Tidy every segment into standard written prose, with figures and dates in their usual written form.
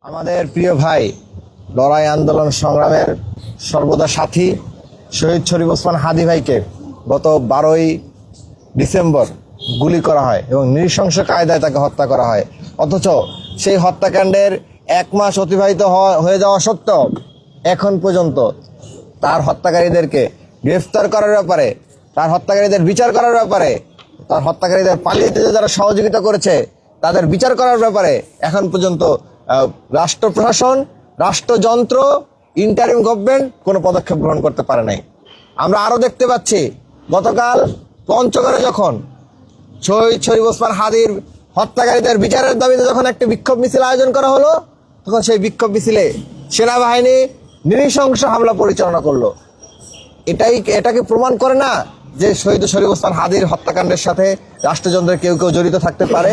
আমাদের প্রিয় ভাই, লড়াই আন্দোলন সংগ্রামের সর্বদা সাথী শহীদ শরীফ ওসমান হাদী ভাইকে গত 12ই ডিসেম্বর গুলি করা হয় এবং নৃশংস কায়দায় তাকে হত্যা করা হয়। অথচ সেই হত্যাকাণ্ডের 1 মাস অতিবাহিত হয়ে যাওয়া সত্ত্বেও এখন পর্যন্ত তার হত্যাকারীদেরকে গ্রেফতার করার ব্যাপারে, তার হত্যাকারীদের বিচার করার ব্যাপারে, তার হত্যাকারীদের পালিয়ে যেতে যারা সহযোগিতা করেছে তাদের বিচার করার ব্যাপারে এখন পর্যন্ত রাষ্ট্র প্রশাসন, রাষ্ট্রযন্ত্র, ইন্টারিম গভর্নমেন্ট কোনো পদক্ষেপ গ্রহণ করতে পারে নাই। আমরা আরও দেখতে পাচ্ছি, গতকাল পঞ্চগড়ে যখন শহীদ শরীফ ওসমান হাদীর হত্যাকারীদের বিচারের দাবিতে যখন একটি বিক্ষোভ মিছিল আয়োজন করা হলো, তখন সেই বিক্ষোভ মিছিলে সেনাবাহিনী নৃশংস হামলা পরিচালনা করলো। এটাকে প্রমাণ করে না যে শহীদ শরীফ ওসমান হাদীর হত্যাকাণ্ডের সাথে রাষ্ট্রযন্ত্রের কেউ কেউ জড়িত থাকতে পারে?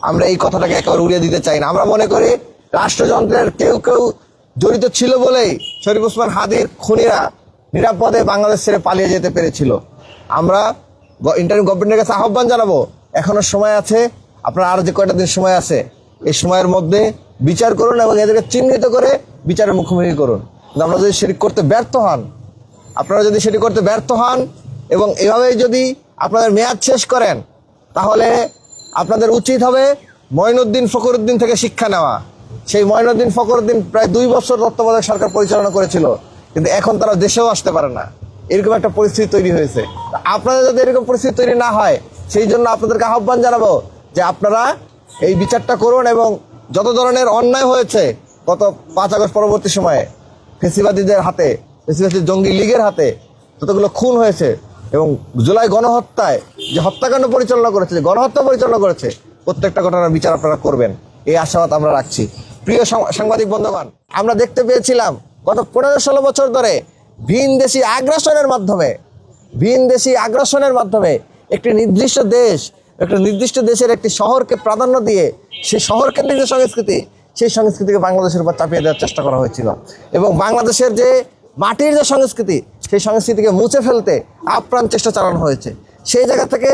আমরা এই কথাটাকে একেবারে উড়িয়ে দিতে চাই না। আমরা মনে করি রাষ্ট্রযন্ত্রের কেউ কেউ জড়িত ছিল বলেই শরীফ ওসমান হাদীর খুনিরা নিরাপদে বাংলাদেশ ছেড়ে পালিয়ে যেতে পেরেছিল। আমরা ইন্টারিম গভর্নমেন্টের কাছে আহ্বান জানাবো, এখনো সময় আছে, আপনারা আরও যে কয়টা দিন সময় আছে, এই সময়ের মধ্যে বিচার করুন এবং এদেরকে চিহ্নিত করে বিচারের মুখোমুখি করুন। কিন্তু আপনারা যদি সেটি করতে ব্যর্থ হন, এবং এভাবেই যদি আপনাদের মেয়াদ শেষ করেন, তাহলে আপনাদের উচিত হবে মঈনুদ্দিন ফখরুদ্দিন থেকে শিক্ষা নেওয়া। সেই মঈনুদ্দিন ফখরুদ্দিন প্রায় 2 বছর তত্ত্বাবধায়ক সরকার পরিচালনা করেছিল, কিন্তু এখন তারা দেশেও আসতে পারে না। এরকম একটা পরিস্থিতি তৈরি হয়েছে। আপনাদের যাতে এরকম পরিস্থিতি তৈরি না হয়, সেই জন্য আপনাদেরকে আহ্বান জানাবো যে আপনারা এই বিচারটা করুন এবং যত ধরনের অন্যায় হয়েছে গত 5 আগস্ট পরবর্তী সময়ে ফেসিবাদীদের হাতে, ফেসিবাদী জঙ্গি লীগের হাতে যতগুলো খুন হয়েছে এবং জুলাই গণহত্যায় যে হত্যাকাণ্ড পরিচালনা করেছে, যে গণহত্যা পরিচালনা করেছে, প্রত্যেকটা ঘটনার বিচার আপনারা করবেন, এই আশাবাদ আমরা রাখছি। প্রিয় সাংবাদিক বন্ধুগণ, আমরা দেখতে পেয়েছিলাম গত 15-16 বছর ধরে ভিনদেশি আগ্রাসনের মাধ্যমে একটি নির্দিষ্ট দেশের একটি শহরকে প্রাধান্য দিয়ে সেই শহর কেন্দ্রিক যে সংস্কৃতি, সেই সংস্কৃতিকে বাংলাদেশের উপর চাপিয়ে দেওয়ার চেষ্টা করা হয়েছিল এবং বাংলাদেশের যে মাটির যে সংস্কৃতি, সেই সংস্কৃতিকে মুছে ফেলতে আপ্রাণ চেষ্টা চালানো হয়েছে। সেই জায়গা থেকে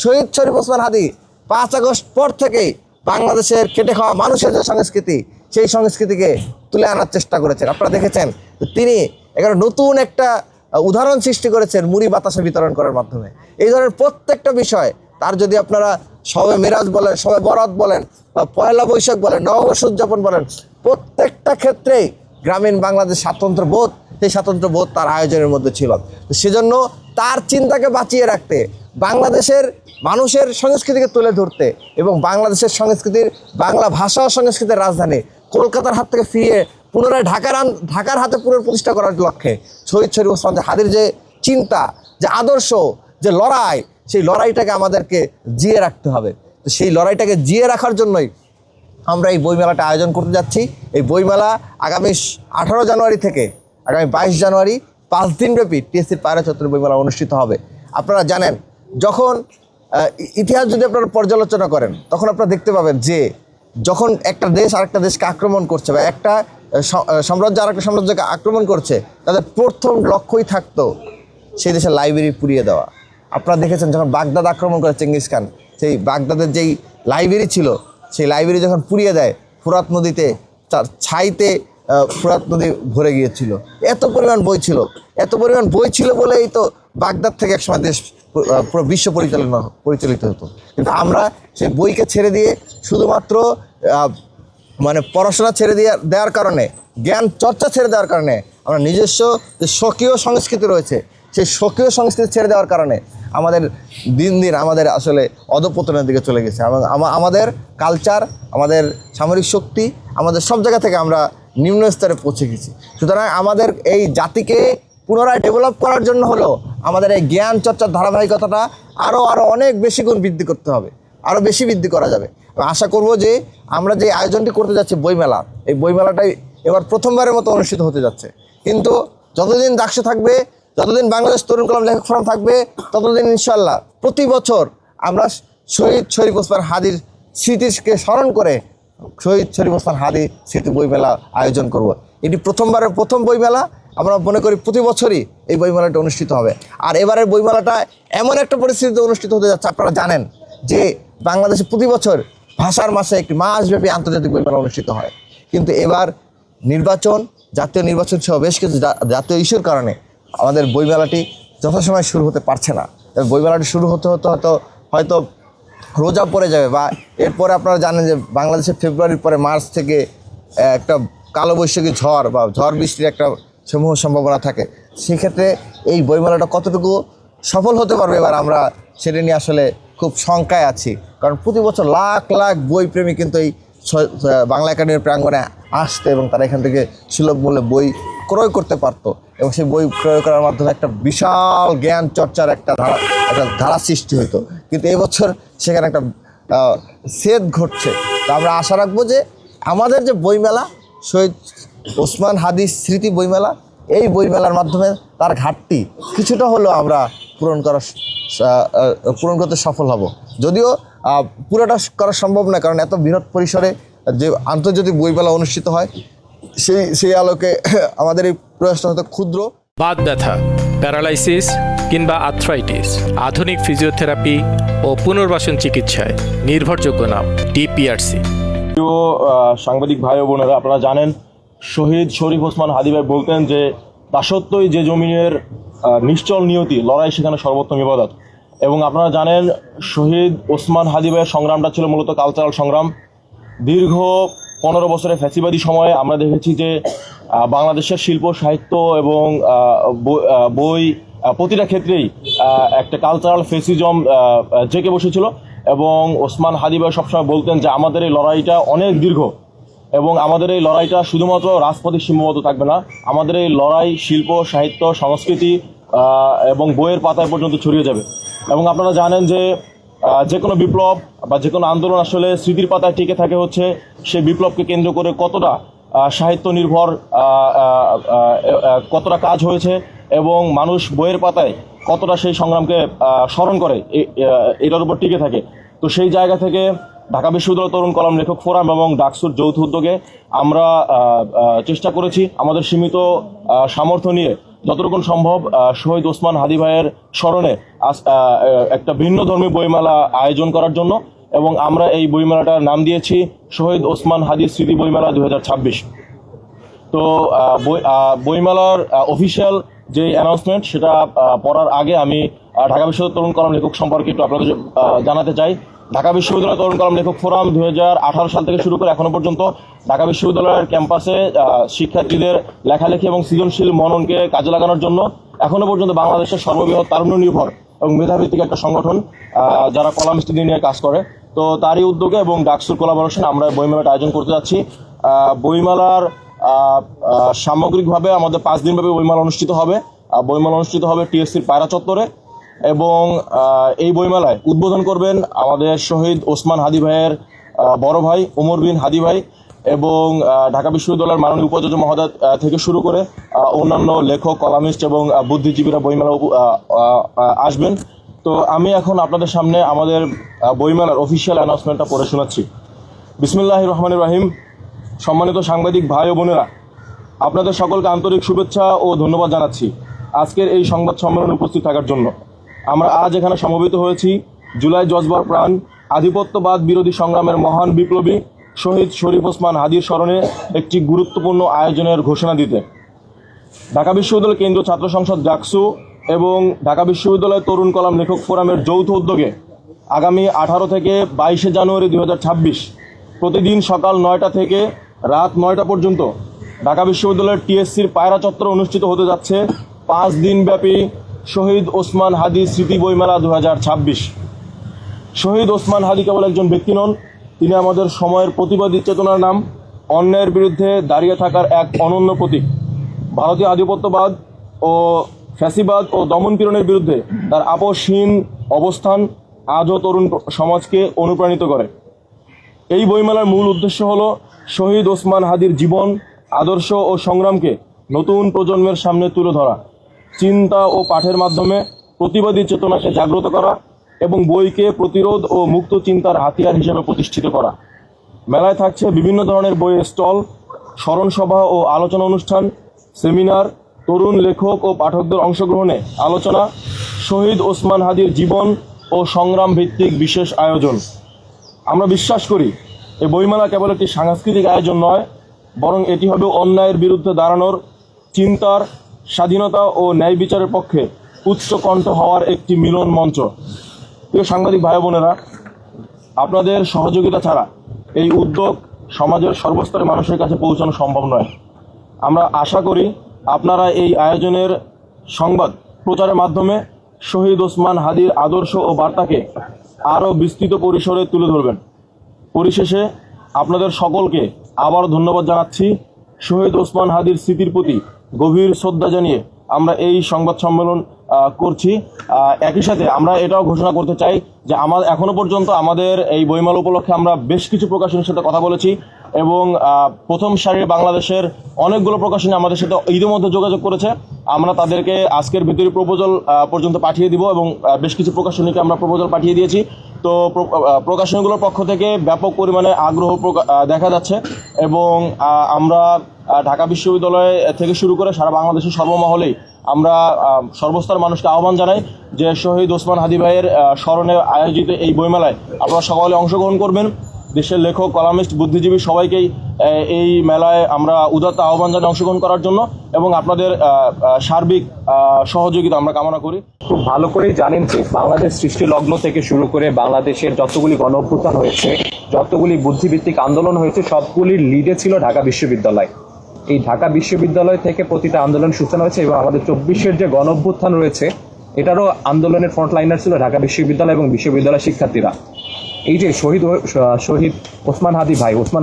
শহীদ শরীফ ওসমান হাদী 5 আগস্ট পর থেকেই বাংলাদেশের খেটে খাওয়া মানুষের যে সংস্কৃতি, সেই সংস্কৃতিকে তুলে আনার চেষ্টা করেছেন। আপনারা দেখেছেন তিনি এখানে নতুন একটা উদাহরণ সৃষ্টি করেছেন মুড়ি বাতাসা বিতরণ করার মাধ্যমে। এই ধরনের প্রত্যেকটা বিষয়, তার যদি আপনারা শবে মেরাজ বলেন, শবে বরাত বলেন, বা পয়লা বৈশাখ বলেন, নববর্ষ উদযাপন বলেন, প্রত্যেকটা ক্ষেত্রেই গ্রামীণ বাংলাদেশ স্বাতন্ত্র্যবোধ, সেই স্বাতন্ত্র্যবোধ তার আয়োজনের মধ্যে ছিল। সেজন্য তার চিন্তাকে বাঁচিয়ে রাখতে, বাংলাদেশের মানুষের সংস্কৃতিকে তুলে ধরতে এবং বাংলাদেশের সংস্কৃতির, বাংলা ভাষা ও সংস্কৃতির রাজধানী কলকাতার হাত থেকে ফিরিয়ে পুনরায় ঢাকার হাতে পুনঃপ্রতিষ্ঠা করার লক্ষ্যে শহীদ শরীফ ওসমান হাদীর যে চিন্তা, যে আদর্শ, যে লড়াই, সেই লড়াইটাকে আমাদেরকে জিয়ে রাখতে হবে। তো সেই লড়াইটাকে জিয়ে রাখার জন্যই আমরা এই বইমেলাটা আয়োজন করতে যাচ্ছি। এই বইমেলা আগামী 18 জানুয়ারি থেকে আগামী 22 জানুয়ারি 5 দিনব্যাপী টিএসসির পায়রা চত্বরে বইমেলা অনুষ্ঠিত হবে। আপনারা জানেন, যখন ইতিহাস যদি আপনারা পর্যালোচনা করেন, তখন আপনারা দেখতে পাবেন যে যখন একটা দেশ আরেকটা দেশকে আক্রমণ করছে বা একটা সাম্রাজ্য আরেকটা সাম্রাজ্যকে আক্রমণ করছে, তাদের প্রথম লক্ষ্যই থাকতো সেই দেশের লাইব্রেরি পুড়িয়ে দেওয়া। আপনারা দেখেছেন যখন বাগদাদ আক্রমণ করে চেঙ্গিস খান, সেই বাগদাদের যেই লাইব্রেরি ছিল, সেই লাইব্রেরি যখন পুড়িয়ে দেয়, ফোরাত নদীতে ছাইতে ফোরাত নদী ভরে গিয়েছিল। এত পরিমাণ বই ছিল বলেই তো বাগদাদ থেকে একসময় দেশ পুরো বিশ্ব পরিচালিত হতো। কিন্তু আমরা সেই বইকে ছেড়ে দিয়ে শুধুমাত্র পড়াশোনা ছেড়ে দেওয়ার কারণে, জ্ঞান চর্চা ছেড়ে দেওয়ার কারণে, আমরা নিজস্ব যে স্বকীয় সংস্কৃতি রয়েছে, সেই স্বকীয় সংস্কৃতি ছেড়ে দেওয়ার কারণে আমাদের দিন আমাদের আসলে অধঃপতনের দিকে চলে গেছে এবং আমাদের কালচার, আমাদের সামরিক শক্তি, আমাদের সব জায়গা থেকে আমরা নিম্ন স্তরে পৌঁছে গেছি। সুতরাং আমাদের এই জাতিকে পুনরায় ডেভেলপ করার জন্য হলো আমাদের এই জ্ঞান চর্চার ধারাবাহিকতাটা আরও অনেক বেশি গুণ বৃদ্ধি করতে হবে, আরও বেশি বৃদ্ধি করা যাবে। আশা করব যে আমরা যে আয়োজনটি করতে যাচ্ছি বইমেলা, এই বইমেলাটাই এবার প্রথমবারের মতো অনুষ্ঠিত হতে যাচ্ছে। কিন্তু যতদিন ডাকসু থাকবে, যতদিন বাংলাদেশ তরুণ কলম লেখক ফোরাম থাকবে, ততদিন ইনশাল্লাহ প্রতি বছর আমরা শহীদ শরীফ ওসমান হাদীর স্মৃতিকে স্মরণ করে শহীদ শরীফ ওসমান হাদী স্মৃতি বইমেলা আয়োজন করব। এটি প্রথমবারের প্রথম বইমেলা। আমরা মনে করি প্রতি বছরই এই বইমেলাটা অনুষ্ঠিত হবে। আর এবারের বইমেলাটা এমন একটা পরিস্থিতিতে অনুষ্ঠিত হতে যাচ্ছে, আপনারা জানেন যে বাংলাদেশে প্রতি বছর ভাষার মাসে একটি মাসব্যাপী আন্তর্জাতিক বইমেলা অনুষ্ঠিত হয়। কিন্তু এবার নির্বাচন, জাতীয় নির্বাচন সহ বেশ কিছু জাতীয় ইস্যুর কারণে আমাদের বইমেলাটি যথাসময়ে শুরু হতে পারছে না। বইমেলাটি শুরু হতে হয়তো রোজা পড়ে যাবে, বা এরপরে আপনারা জানেন যে বাংলাদেশে ফেব্রুয়ারির পরে মার্চ থেকে একটা কালবৈশাখী ঝড় বা ঝড় বৃষ্টির একটা সমূহ সম্ভাবনা থাকে। সেক্ষেত্রে এই বইমেলাটা কতটুকু সফল হতে পারবে এবার আমরা সেটা নিয়ে আসলে খুব শঙ্কায় আছি। কারণ প্রতি বছর লাখ লাখ বই প্রেমী কিন্তু এই বাংলা একাডেমির প্রাঙ্গণে আসতো এবং তারা এখান থেকে সুলভ মূল্যে বই ক্রয় করতে পারতো এবং সেই বই ক্রয় করার মাধ্যমে একটা বিশাল জ্ঞান চর্চার একটা ধারা সৃষ্টি হতো। কিন্তু এবছর সেখানে একটা ছেদ ঘটছে। তো আমরা আশা রাখবো যে আমাদের যে বইমেলা, শহীদ ওসমান হাদি স্মৃতি বইমেলা, এই বইমেলার মাধ্যমে তার ঘাটতি কিছুটা হলেও আমরা পূরণ করতে সফল হব। যদিও পুরোটা করা সম্ভব না, কারণ এত বৃহৎ পরিসরে যে আন্তর্জাতিক বইমেলা অনুষ্ঠিত হয় সেই আলোকে আমাদের এই প্রয়াসটা হয়তো ক্ষুদ্র। বাত ব্যথা, প্যারালাইসিস কিংবা আর্থ্রাইটিস, আধুনিক ফিজিওথেরাপি ও পুনর্বাসন চিকিৎসায় নির্ভরযোগ্য নাম ডিপিআরসি। সাংবাদিক ভাই ও বোনেরা, আপনারা জানেন শহীদ শরীফ ওসমান হাদি ভাই বলতেন যে দাসত্বই যে জমিনের নিশ্চল নিয়তি, লড়াই সেখানে সর্বোত্তম ইবাদত। এবং আপনারা জানেন শহীদ ওসমান হাদি ভাইয়ের সংগ্রামটা ছিল মূলত কালচারাল সংগ্রাম। দীর্ঘ 15 বছরের ফ্যাসিবাদী সময়ে আমরা দেখেছি যে বাংলাদেশের শিল্প সাহিত্য এবং বই প্রতিটা ক্ষেত্রেই একটা কালচারাল ফেসিজম জেঁকে বসেছিল। এবং ওসমান হাদি ভাই সবসময় বলতেন যে আমাদের এই লড়াইটা অনেক দীর্ঘ এবং আমাদের এই লড়াইটা শুধুমাত্র রাজপথে সীমাবদ্ধ থাকবে না, আমাদের এই লড়াই শিল্প সাহিত্য সংস্কৃতি এবং বইয়ের পাতায় পর্যন্ত ছড়িয়ে যাবে। এবং আপনারা জানেন যে কোনো বিপ্লব বা যে কোনো আন্দোলন আসলে স্মৃতির পাতায় টিকে থাকে হচ্ছে সেই বিপ্লবকে কেন্দ্র করে কতটা সাহিত্য নির্ভর কতটা কাজ হয়েছে এবং মানুষ বইয়ের পাতায় কতটা সেই সংগ্রামকে স্মরণ করে এটার উপর টিকে থাকে। তো সেই জায়গা থেকে ঢাকা বিশ্ববিদ্যালয় তরুণ কলম লেখক ফোরাম এবং ডাকসুর যৌথ উদ্যোগে আমরা চেষ্টা করেছি আমাদের সীমিত সামর্থ্য নিয়ে যতটুকু সম্ভব শহীদ ওসমান হাদি ভাইয়ের স্মরণে একটা ভিন্ন ধর্মী বইমেলা আয়োজন করার জন্য। এবং আমরা এই বইমেলাটার নাম দিয়েছি শহীদ ওসমান হাদি স্মৃতি বইমেলা 2026। তো বইমেলার অফিসিয়াল যে অ্যানাউন্সমেন্ট সেটা পড়ার আগে আমি ঢাকা বিশ্ববিদ্যালয় তরুণ কলম লেখক সম্পর্কে একটু আপনাদের জানাতে চাই। ঢাকা বিশ্ববিদ্যালয় তরুণ কলম লেখক ফোরাম 2018 সাল থেকে শুরু করে এখনো পর্যন্ত ঢাকা বিশ্ববিদ্যালয়ের ক্যাম্পাসে শিক্ষার্থীদের লেখালেখি এবং সৃজনশীল মননকে কাজে লাগানোর জন্য এখনো পর্যন্ত বাংলাদেশের সর্ববৃহৎ তারুণ্য নির্ভর এবং মেধাভিত্তিক একটা সংগঠন যারা কলাম স্টাডি নিয়ে কাজ করে। তো তারই উদ্যোগে এবং ডাকসুর কোলাবোরেশন আমরা বইমেলাটা আয়োজন করতে যাচ্ছি। বইমেলার সামগ্রিকভাবে আমাদের 5 দিনব্যাপী বইমেলা অনুষ্ঠিত হবে। বইমেলা অনুষ্ঠিত হবে টিএসসির পায়রা চত্বরে এবং এই বইমেলায় উদ্বোধন করবেন আমাদের শহীদ ওসমান হাদি ভাইয়ের বড় ভাই ওমর বিন হাদি ভাই এবং ঢাকা বিশ্ববিদ্যালয়ের মাননীয় উপাচার্য মহোদয় থেকে শুরু করে অন্যান্য লেখক কলামিস্ট এবং বুদ্ধিজীবীরা বইমেলা আসবেন। তো আমি এখন আপনাদের সামনে আমাদের বইমেলার অফিসিয়াল অ্যানাউন্সমেন্টটা পড়ে শোনাচ্ছি। বিসমিল্লাহির রহমানির রহিম। সম্মানিত সাংবাদিক ভাই ও বোনেরা, আপনাদের সকলকে আন্তরিক শুভেচ্ছা ও ধন্যবাদ জানাচ্ছি আজকের এই সংবাদ সম্মেলনে উপস্থিত থাকার জন্য। আমরা আজ এখানে সমবেত হয়েছি জুলাই জজবার প্রাণ আধিপত্যবাদ বিরোধী সংগ্রামের মহান বিপ্লবী শহীদ শরীফ ওসমান হাদির স্মরণে একটি গুরুত্বপূর্ণ আয়োজনের ঘোষণা দিতে। ঢাকা বিশ্ববিদ্যালয় কেন্দ্রীয় ছাত্র সংসদ ডাকসু এবং ঢাকা বিশ্ববিদ্যালয় তরুণ কলাম লেখক ফোরামের যৌথ উদ্যোগে আগামী 18 থেকে 22 জানুয়ারি 2026 প্রতিদিন সকাল 9টা থেকে রাত 9টা পর্যন্ত ঢাকা বিশ্ববিদ্যালয়ের টিএসসির পায়রা চত্বরে অনুষ্ঠিত হতে যাচ্ছে 5 দিনব্যাপী শহীদ ওসমান হাদি স্মৃতি বইমেলা 2026। শহীদ ওসমান হাদি কেবল একজন ব্যক্তি নন, তিনি আমাদের সময়ের প্রতিবাদী চেতনার নাম, অন্যায়ের বিরুদ্ধে দাঁড়িয়ে থাকার এক অনন্য প্রতীক। ভারতীয় আধিপত্যবাদ ও ফ্যাসিবাদ ও দমনপীড়নের বিরুদ্ধে তার আপোষহীন অবস্থান আজও তরুণ সমাজকে অনুপ্রাণিত করে। এই বইমেলার মূল উদ্দেশ্য হল শহীদ ওসমান হাদির জীবন, আদর্শ ও সংগ্রামকে নতুন প্রজন্মের সামনে তুলে ধরা, চিন্তা ও পাঠের মাধ্যমে প্রতিবাদী চেতনাকে জাগ্রত করা এবং বইকে প্রতিরোধ ও মুক্ত চিন্তার হাতিয়ার হিসেবে প্রতিষ্ঠিত করা। মেলায় থাকছে বিভিন্ন ধরনের বইয়ের স্টল, স্মরণসভা ও আলোচনা অনুষ্ঠান, সেমিনার, তরুণ লেখক ও পাঠকদের অংশগ্রহণে আলোচনা, শহীদ ওসমান হাদির জীবন ও সংগ্রাম ভিত্তিক বিশেষ আয়োজন। আমরা বিশ্বাস করি এই বইমেলা কেবল একটি সাংস্কৃতিক আয়োজন নয়, বরং এটি হবে অন্যায়ের বিরুদ্ধে দাঁড়ানোর, চিন্তার, স্বাধীনতা ও ন্যায় বিচারের পক্ষে উচ্চকণ্ঠ হওয়ার একটি মিলন মঞ্চ। প্রিয় সাংবাদিক ভাই বোনেরা, আপনাদের সহযোগিতা ছাড়া এই উদ্যোগ সমাজের সর্বস্তরের মানুষের কাছে পৌঁছানো সম্ভব নয়। আমরা আশা করি আপনারা এই আয়োজনের সংবাদ প্রচারের মাধ্যমে শহীদ ওসমান হাদির আদর্শ ও বার্তাকে আরও বিস্তৃত পরিসরে তুলে ধরবেন। পরিশেষে আপনাদের সকলকে আবার ধন্যবাদ জানাচ্ছি। শহীদ ওসমান হাদির স্মৃতির প্রতি গভীর শ্রদ্ধা জানিয়ে আমরা এই সংবাদ সম্মেলন করছি। একই সাথে আমরা এটাও ঘোষণা করতে চাই যে এখনো পর্যন্ত আমাদের এই বইমেলা উপলক্ষে আমরা বেশ কিছু প্রকাশনীর সাথে কথা বলেছি এবং প্রথম সারির বাংলাদেশের অনেকগুলো প্রকাশনী আমাদের সাথে ইতিমধ্যে যোগাযোগ করেছে। আমরা তাদেরকে আজকের ভিতরে প্রপোজাল পর্যন্ত পাঠিয়ে দিব এবং বেশ কিছু প্রকাশনীকে আমরা প্রপোজাল পাঠিয়ে দিয়েছি। তো প্রকাশনীগুলোর পক্ষ থেকে ব্যাপক পরিমাণে আগ্রহ দেখা যাচ্ছে এবং আমরা ঢাকা বিশ্ববিদ্যালয় থেকে শুরু করে সারা বাংলাদেশের সর্বমহলেই আমরা সর্বস্তর মানুষকে আহ্বান জানাই যে শহীদ ওসমান হাদি ভাইয়ের স্মরণে আয়োজিত এই বইমেলায় আপনারা সকলে অংশগ্রহণ করবেন। দেশের লেখক, কলামিস্ট, বুদ্ধিজীবী সবাইকেই এই মেলায় আমরা উদাত্ত আহ্বান জানাই অংশগ্রহণ করার জন্য এবং আপনাদের সার্বিক সহযোগিতা আমরা কামনা করি। খুব ভালো করেই জানেন যে বাংলাদেশ সৃষ্টি লগ্ন থেকে শুরু করে বাংলাদেশের যতগুলি গণ অভ্যুত্থান হয়েছে, যতগুলি বুদ্ধিভিত্তিক আন্দোলন হয়েছে, সবগুলির লিডে ছিল ঢাকা বিশ্ববিদ্যালয়। এই ঢাকা বিশ্ববিদ্যালয় থেকে প্রতিটা আন্দোলন সূচনা হয়েছে এবং আমাদের 24-এর যে গণ অভ্যুত্থান রয়েছে এটারও আন্দোলনের ফ্রন্টলাইনার ছিল ঢাকা বিশ্ববিদ্যালয় এবং বিশ্ববিদ্যালয়ের শিক্ষার্থীরা। এই যে শহীদ ওসমান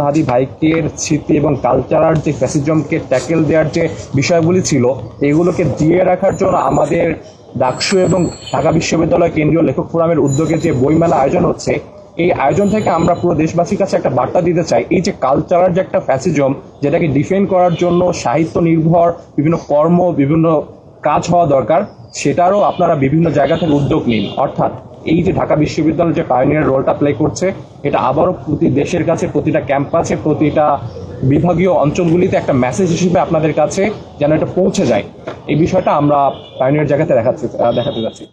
হাদি ভাইকে স্মৃতি এবং কালচারাল যে ফ্যাসিজমকে ট্যাকেল দেওয়ার যে বিষয়গুলি ছিল এগুলোকে দিয়ে রাখার জন্য আমাদের ডাকসু এবং ঢাকা বিশ্ববিদ্যালয় কেন্দ্রীয় লেখক ফোরামের উদ্যোগে যে বইমেলা আয়োজন হচ্ছে, এই আয়োজন থেকে আমরা পুরো দেশবাসীর কাছে একটা বার্তা দিতে চাই। এই যে কালচারাল যে একটা ফ্যাসিজম, যেটাকে ডিফেন্ড করার জন্য সাহিত্য নির্ভর বিভিন্ন কর্ম, বিভিন্ন কাজ হওয়া দরকার, সেটারও আপনারা বিভিন্ন জায়গা থেকে উদ্যোগ নিন। অর্থাৎ এই যে ঢাকা বিশ্ববিদ্যালয় যে পায়োনিয়ার রোলটা প্লে করছে, এটা আবারও প্রতি দেশের কাছে, প্রতিটা ক্যাম্পাসে, প্রতিটা বিভাগীয় অঞ্চলগুলিতে একটা মেসেজ হিসেবে আপনাদের কাছে যেন এটা পৌঁছে যায়, এই বিষয়টা আমরা পায়োনিয়ার জায়গাতে দেখাতে যাচ্ছি।